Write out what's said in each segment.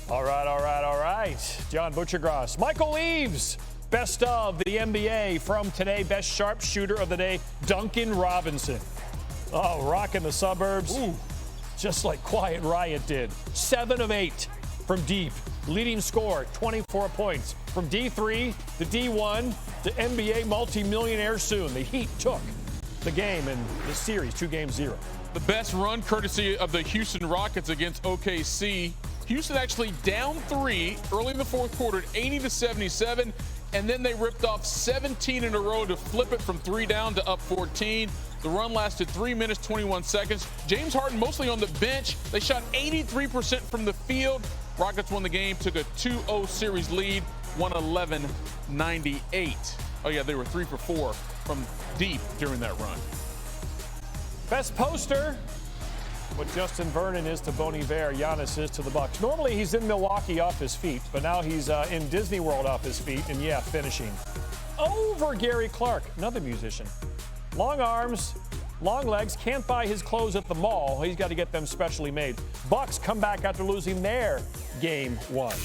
All right. John Butchergrass. Michael Eaves, best of the NBA from today. Best sharpshooter of the day, Duncan Robinson. Oh, rocking the suburbs. Ooh. Just like Quiet Riot did. 7 of 8 from deep. Leading scorer, 24 points. From D3 to D1 to NBA multimillionaire soon. The Heat took the game in the series, 2-0. The best run courtesy of the Houston Rockets against OKC. Houston actually down 3 early in the fourth quarter, 80-77, and then they ripped off 17 in a row to flip it from 3 down to up 14. The run lasted 3 minutes, 21 seconds. James Harden mostly on the bench. They shot 83% from the field. Rockets won the game, took a 2-0 series lead, 111-98. Oh, yeah, they were 3 for 4 from deep during that run. Best poster, what Justin Vernon is to Bon Iver, Giannis is to the Bucks. Normally he's in Milwaukee off his feet, but now he's in Disney World off his feet, and yeah, finishing. Over Gary Clark, another musician. Long arms, long legs, can't buy his clothes at the mall. He's got to get them specially made. Bucks come back after losing their game 1.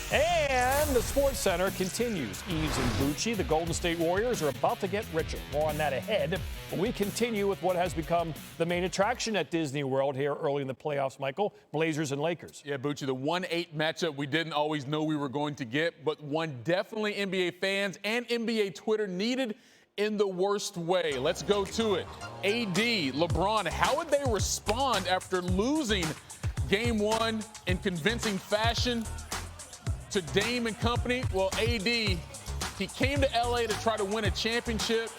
And the Sports Center continues. Eves and Bucci, the Golden State Warriors, are about to get richer. More on that ahead. But we continue with what has become the main attraction at Disney World here early in the playoffs, Michael. Blazers and Lakers. Yeah, Bucci, the 1-8 matchup we didn't always know we were going to get, but one definitely NBA fans and NBA Twitter needed in the worst way. Let's go to it. AD, LeBron, how would they respond after losing game 1 in convincing fashion to Dame and company? Well, AD, he came to LA to try to win a championship,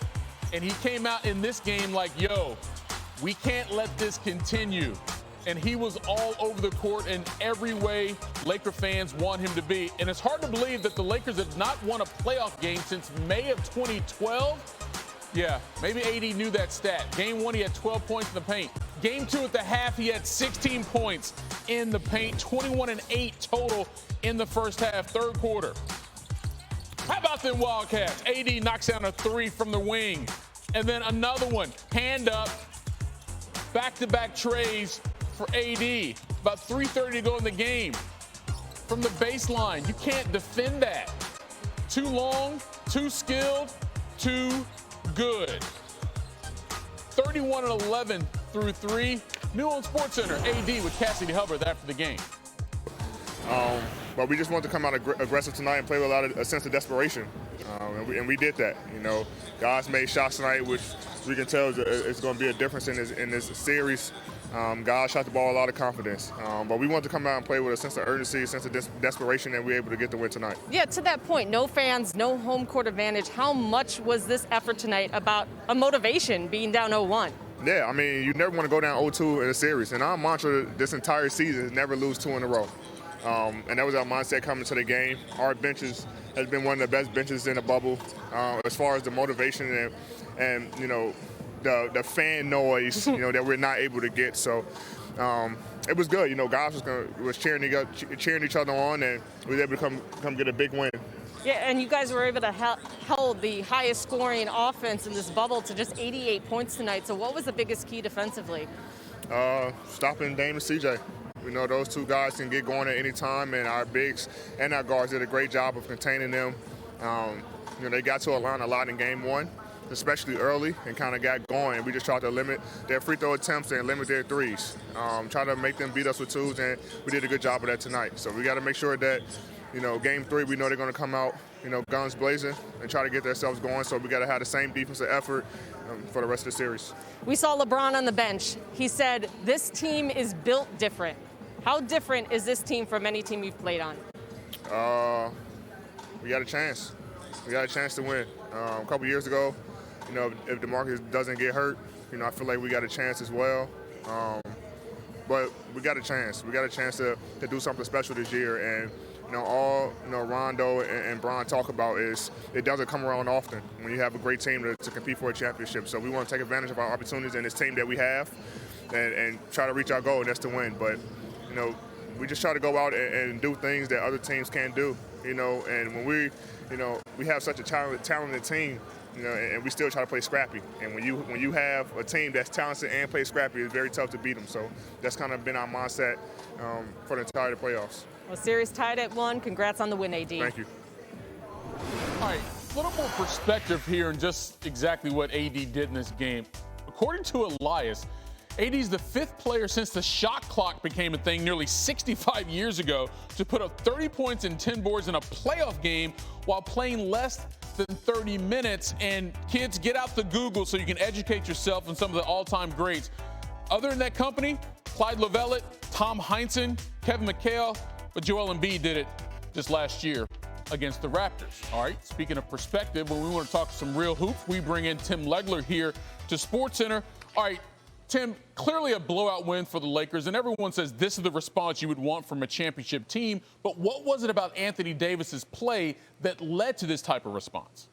and he came out in this game like, yo, we can't let this continue. And he was all over the court in every way Laker fans want him to be. And it's hard to believe that the Lakers have not won a playoff game since May of 2012. Yeah, maybe AD knew that stat. Game 1, he had 12 points in the paint. Game 2 at the half, he had 16 points in the paint, 21 and 8 total in the first half, third quarter. How about them Wildcats? AD knocks down a 3 from the wing. And then another one, hand up, back-to-back trays for AD. About 3:30 to go in the game. From the baseline, you can't defend that. Too long, too skilled, too good. 31 and 11 through 3. New on Sports Center, AD with Cassidy Hubbard after the game. But we just wanted to come out aggressive tonight and play with a sense of desperation. And we did that. You know, guys made shots tonight, which we can tell is going to be a difference in this series. Guys shot the ball with a lot of confidence. But we wanted to come out and play with a sense of urgency, a sense of desperation, and we were able to get the win tonight. Yeah, to that point, no fans, no home court advantage. How much was this effort tonight about a motivation being down 0-1? Yeah, I mean, you never want to go down 0-2 in a series. And our mantra this entire season is never lose 2 in a row. And that was our mindset coming to the game. Our benches has been one of the best benches in the bubble as far as the motivation and you know, the fan noise, you know, that we're not able to get. So it was good. You know, guys was cheering each other on, and we were able to come get a big win. Yeah, and you guys were able to hold the highest scoring offense in this bubble to just 88 points tonight. So what was the biggest key defensively? Stopping Dame and CJ. We know those two guys can get going at any time, and our bigs and our guards did a great job of containing them. You know, they got to a line a lot in game 1, especially early, and kind of got going. We just tried to limit their free throw attempts and limit their threes. Try to make them beat us with 2s, and we did a good job of that tonight. So we got to make sure that, you know, game 3, we know they're going to come out, you know, guns blazing and try to get themselves going. So we got to have the same defensive effort for the rest of the series. We saw LeBron on the bench. He said, this team is built different. How different is this team from any team you've played on? We got a chance. We got a chance to win. A couple years ago, you know, if DeMarcus doesn't get hurt, you know, I feel like we got a chance as well. But we got a chance. We got a chance to do something special this year. And, you know, all, you know, Rondo and Bron talk about is it doesn't come around often when you have a great team to compete for a championship. So we want to take advantage of our opportunities in this team that we have and try to reach our goal, and that's to win. But, you know, we just try to go out and do things that other teams can't do, you know. And when we have such a talented team, and we still try to play scrappy. And when you have a team that's talented and plays scrappy, it's very tough to beat them. So that's kind of been our mindset for the entire playoffs. Well, series tied at 1. Congrats on the win, AD. Thank you. All right, a little more perspective here and just exactly what AD did in this game. According to Elias, AD is the 5th player since the shot clock became a thing nearly 65 years ago to put up 30 points and 10 boards in a playoff game while playing less than 30 minutes. And kids, get out the Google so you can educate yourself on some of the all-time greats. Other than that company, Clyde Lovellette, Tom Heinsohn, Kevin McHale, but Joel Embiid did it just last year against the Raptors. All right, speaking of perspective, when we want to talk some real hoops, we bring in Tim Legler here to SportsCenter. All right, Tim, clearly a blowout win for the Lakers, and everyone says this is the response you would want from a championship team. But what was it about Anthony Davis's play that led to this type of response?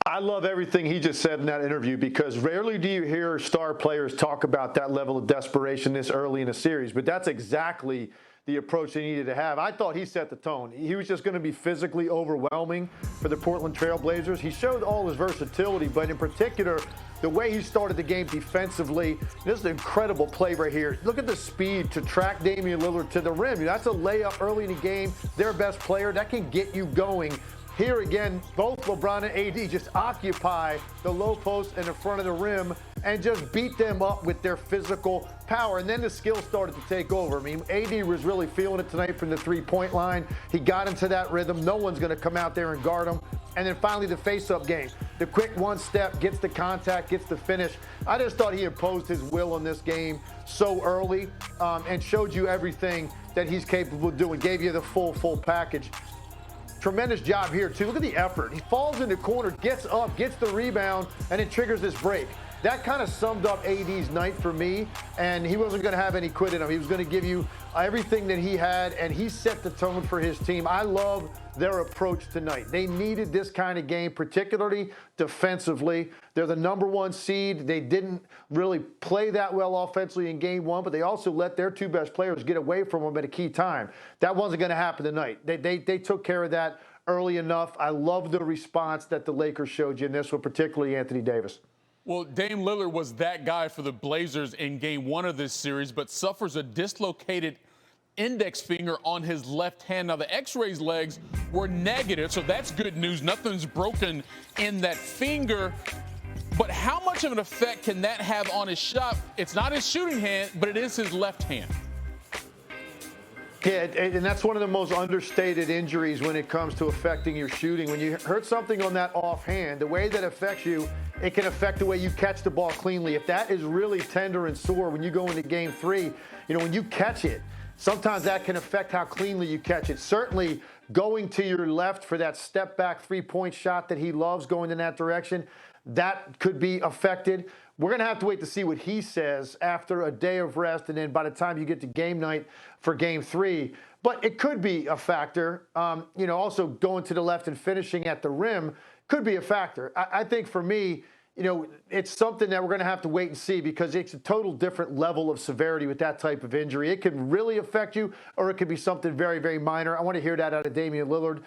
I love everything he just said in that interview, because rarely do you hear star players talk about that level of desperation this early in a series. But that's exactly the approach they needed to have. I thought he set the tone. He was just going to be physically overwhelming for the Portland Trail Blazers. He showed all his versatility, but in particular, the way he started the game defensively. This is an incredible play right here. Look at the speed to track Damian Lillard to the rim. That's a layup early in the game. Their best player. That can get you going. Here again, both LeBron and AD just occupy the low post and the front of the rim and just beat them up with their physical power. And then the skill started to take over. I mean, AD was really feeling it tonight from the three-point line. He got into that rhythm. No one's going to come out there and guard him. And then finally the face-up game. The quick one step, gets the contact, gets the finish. I just thought he imposed his will on this game so early and showed you everything that he's capable of doing. Gave you the full package. Tremendous job here, too. Look at the effort. He falls in the corner, gets up, gets the rebound, and it triggers this break. That kind of summed up AD's night for me, and he wasn't going to have any quit in him. He was going to give you everything that he had, and he set the tone for his team. I love their approach tonight. They needed this kind of game, particularly defensively. They're the #1 seed. They didn't really play that well offensively in game 1, but they also let their 2 best players get away from them at a key time. That wasn't going to happen tonight. They took care of that early enough. I love the response that the Lakers showed you in this one, particularly Anthony Davis. Well, Dame Lillard was that guy for the Blazers in game 1 of this series, but suffers a dislocated index finger on his left hand. Now, the X-rays legs were negative, so that's good news. Nothing's broken in that finger. But how much of an effect can that have on his shot? It's not his shooting hand, but it is his left hand. Yeah, and that's one of the most understated injuries when it comes to affecting your shooting. When you hurt something on that offhand, the way that affects you, it can affect the way you catch the ball cleanly. If that is really tender and sore when you go into game 3, when you catch it, sometimes that can affect how cleanly you catch it. Certainly going to your left for that step back 3-point shot that he loves, going in that direction, that could be affected. We're going to have to wait to see what he says after a day of rest, and then by the time you get to game night for game 3. But it could be a factor. Also going to the left and finishing at the rim could be a factor. I think for me, it's something that we're going to have to wait and see, because it's a total different level of severity with that type of injury. It can really affect you, or it could be something very, very minor. I want to hear that out of Damian Lillard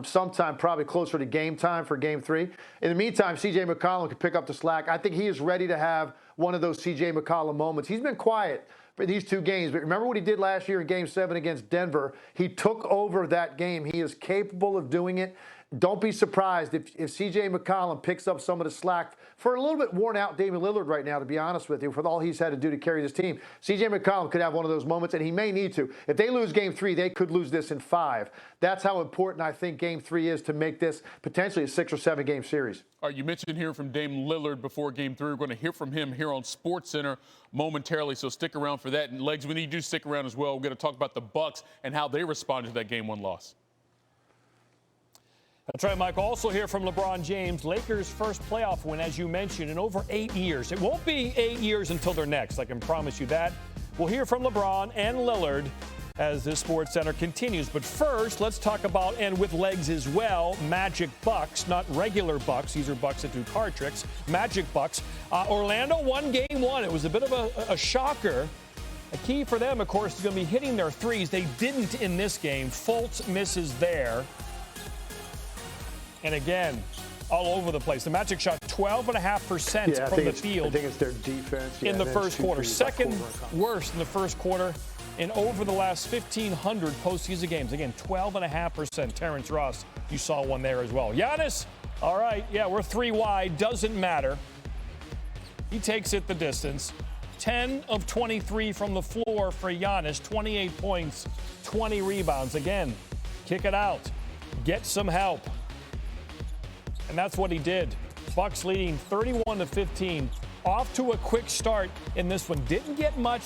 sometime probably closer to game time for game 3. In the meantime, C.J. McCollum can pick up the slack. I think he is ready to have one of those C.J. McCollum moments. He's been quiet for these 2 games, but remember what he did last year in game 7 against Denver. He took over that game. He is capable of doing it. Don't be surprised if C.J. McCollum picks up some of the slack for a little bit worn out Damian Lillard right now, to be honest with you, with all he's had to do to carry this team. C.J. McCollum could have one of those moments, and he may need to. If they lose game 3, they could lose this in 5. That's how important I think game 3 is to make this potentially a 6 or 7 game series. All right, you mentioned hearing from Dame Lillard before game 3. We're going to hear from him here on SportsCenter momentarily, so stick around for that. And Legs, when you do stick around as well, we're going to talk about the Bucks and how they responded to that game 1 loss. That's right, Mike. Also hear from LeBron James. Lakers' first playoff win, as you mentioned, in over 8 years. It won't be 8 years until they're next. I can promise you that. We'll hear from LeBron and Lillard as this SportsCenter continues. But first, let's talk about, and with Legs as well, Magic Bucks, not regular Bucks. These are Bucks that do card tricks. Magic Bucks. Orlando won game 1. It was a bit of a shocker. A key for them, of course, is going to be hitting their threes. They didn't in this game. Fultz misses there. And again, all over the place. The Magic shot 12.5% from the field I think it's their defense. in the first quarter. Second worst in the first quarter in over the last 1,500 postseason games. Again, 12.5%. Terrence Ross, you saw one there as well. Giannis, all right, yeah, we're 3 wide. Doesn't matter. He takes it the distance. 10 of 23 from the floor for Giannis. 28 points, 20 rebounds. Again, kick it out. Get some help. And that's what he did. Bucks leading 31-15. Off to a quick start in this one. Didn't get much